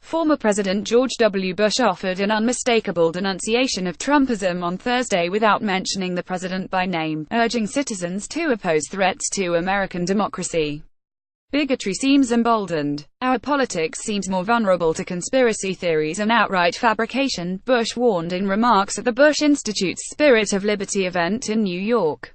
Former President George W. Bush offered an unmistakable denunciation of Trumpism on Thursday without mentioning the president by name, urging citizens to oppose threats to American democracy. Bigotry seems emboldened. Our politics seems more vulnerable to conspiracy theories and outright fabrication, Bush warned in remarks at the Bush Institute's Spirit of Liberty event in New York.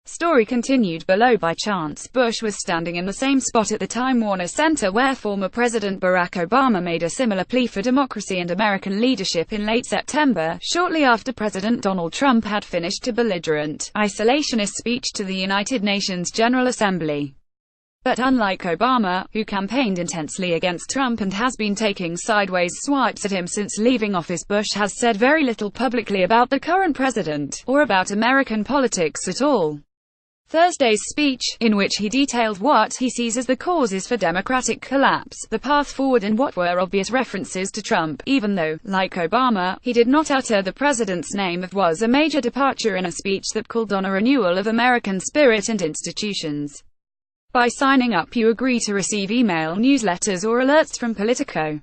Story continued below. By chance, Bush was standing in the same spot at the Time Warner Center where former President Barack Obama made a similar plea for democracy and American leadership in late September, shortly after President Donald Trump had finished a belligerent, isolationist speech to the United Nations General Assembly. But unlike Obama, who campaigned intensely against Trump and has been taking sideways swipes at him since leaving office, Bush has said very little publicly about the current president, or about American politics at all. Thursday's speech, in which he detailed what he sees as the causes for Democratic collapse, the path forward and what were obvious references to Trump, even though, like Obama, he did not utter the president's name, was a major departure in a speech that called on a renewal of American spirit and institutions. By signing up, you agree to receive email newsletters or alerts from Politico.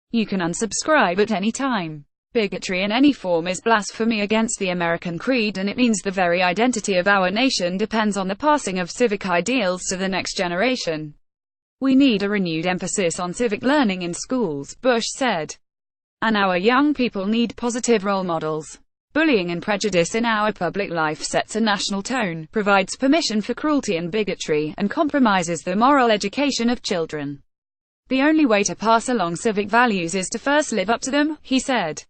You can unsubscribe at any time. Bigotry in any form is blasphemy against the American creed, and it means the very identity of our nation depends on the passing of civic ideals to the next generation. We need a renewed emphasis on civic learning in schools, Bush said. And our young people need positive role models. Bullying and prejudice in our public life sets a national tone, provides permission for cruelty and bigotry, and compromises the moral education of children. The only way to pass along civic values is to first live up to them, he said.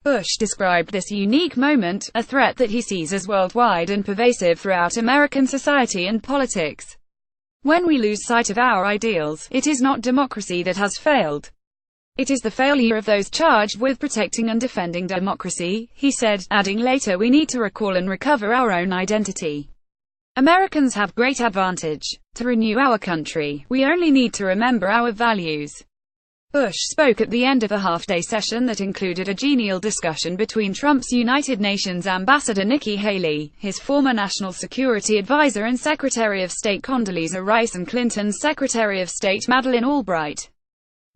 Bush described this unique moment, a threat that he sees as worldwide and pervasive throughout American society and politics. When we lose sight of our ideals, it is not democracy that has failed. It is the failure of those charged with protecting and defending democracy, he said, adding later, we need to recall and recover our own identity. Americans have great advantage. To renew our country, we only need to remember our values. Bush spoke at the end of a half-day session that included a genial discussion between Trump's United Nations ambassador Nikki Haley, his former national security advisor and Secretary of State Condoleezza Rice, and Clinton's Secretary of State Madeleine Albright.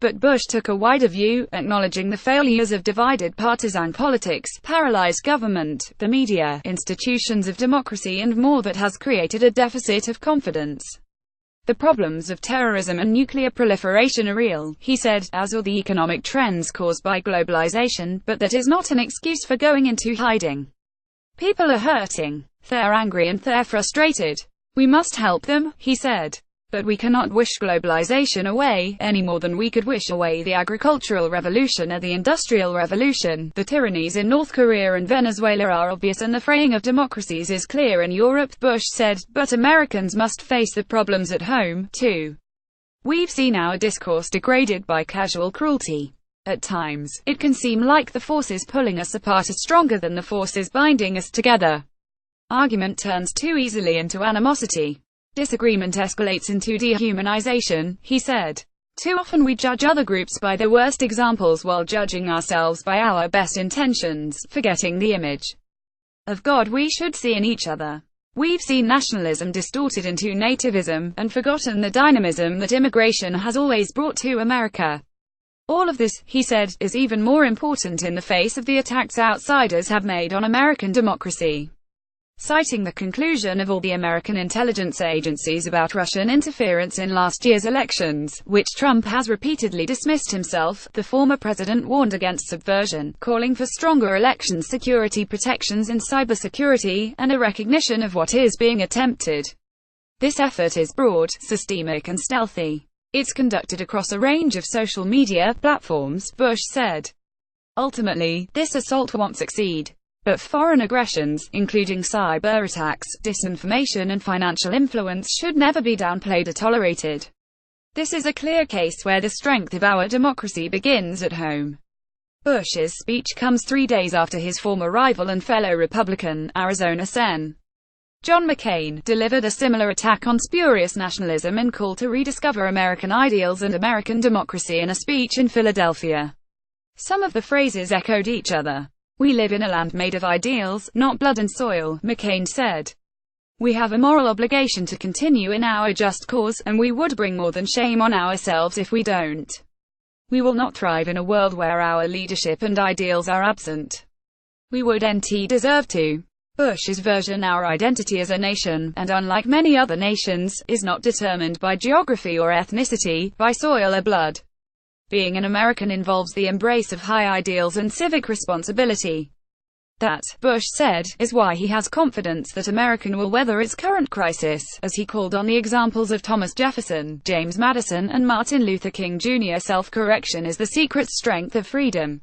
But Bush took a wider view, acknowledging the failures of divided partisan politics, paralyzed government, the media, institutions of democracy and more that has created a deficit of confidence. The problems of terrorism and nuclear proliferation are real, he said, as are the economic trends caused by globalization, but that is not an excuse for going into hiding. People are hurting. They're angry and they're frustrated. We must help them, he said. But we cannot wish globalization away, any more than we could wish away the agricultural revolution or the industrial revolution. The tyrannies in North Korea and Venezuela are obvious and the fraying of democracies is clear in Europe, Bush said, but Americans must face the problems at home, too. We've seen our discourse degraded by casual cruelty. At times, it can seem like the forces pulling us apart are stronger than the forces binding us together. Argument turns too easily into animosity. Disagreement escalates into dehumanization, he said. Too often we judge other groups by their worst examples while judging ourselves by our best intentions, forgetting the image of God we should see in each other. We've seen nationalism distorted into nativism, and forgotten the dynamism that immigration has always brought to America. All of this, he said, is even more important in the face of the attacks outsiders have made on American democracy. Citing the conclusion of all the American intelligence agencies about Russian interference in last year's elections, which Trump has repeatedly dismissed himself, the former president warned against subversion, calling for stronger election security protections and cybersecurity, and a recognition of what is being attempted. This effort is broad, systemic and stealthy. It's conducted across a range of social media platforms, Bush said. Ultimately, this assault won't succeed. But foreign aggressions, including cyber attacks, disinformation and financial influence, should never be downplayed or tolerated. This is a clear case where the strength of our democracy begins at home. Bush's speech comes 3 days after his former rival and fellow Republican, Arizona Sen. John McCain, delivered a similar attack on spurious nationalism and call to rediscover American ideals and American democracy in a speech in Philadelphia. Some of the phrases echoed each other. We live in a land made of ideals, not blood and soil, McCain said. We have a moral obligation to continue in our just cause, and we would bring more than shame on ourselves if we don't. We will not thrive in a world where our leadership and ideals are absent. We wouldn't deserve to. Bush's version: our identity as a nation, and unlike many other nations, is not determined by geography or ethnicity, by soil or blood. Being an American involves the embrace of high ideals and civic responsibility. That, Bush said, is why he has confidence that America will weather its current crisis, as he called on the examples of Thomas Jefferson, James Madison, and Martin Luther King Jr. Self-correction is the secret strength of freedom.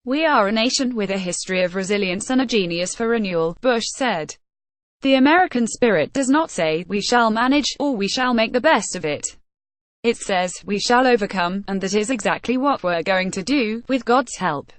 We are a nation with a history of resilience and a genius for renewal, Bush said. The American spirit does not say, we shall manage, or we shall make the best of it. It says, we shall overcome, and that is exactly what we're going to do, with God's help.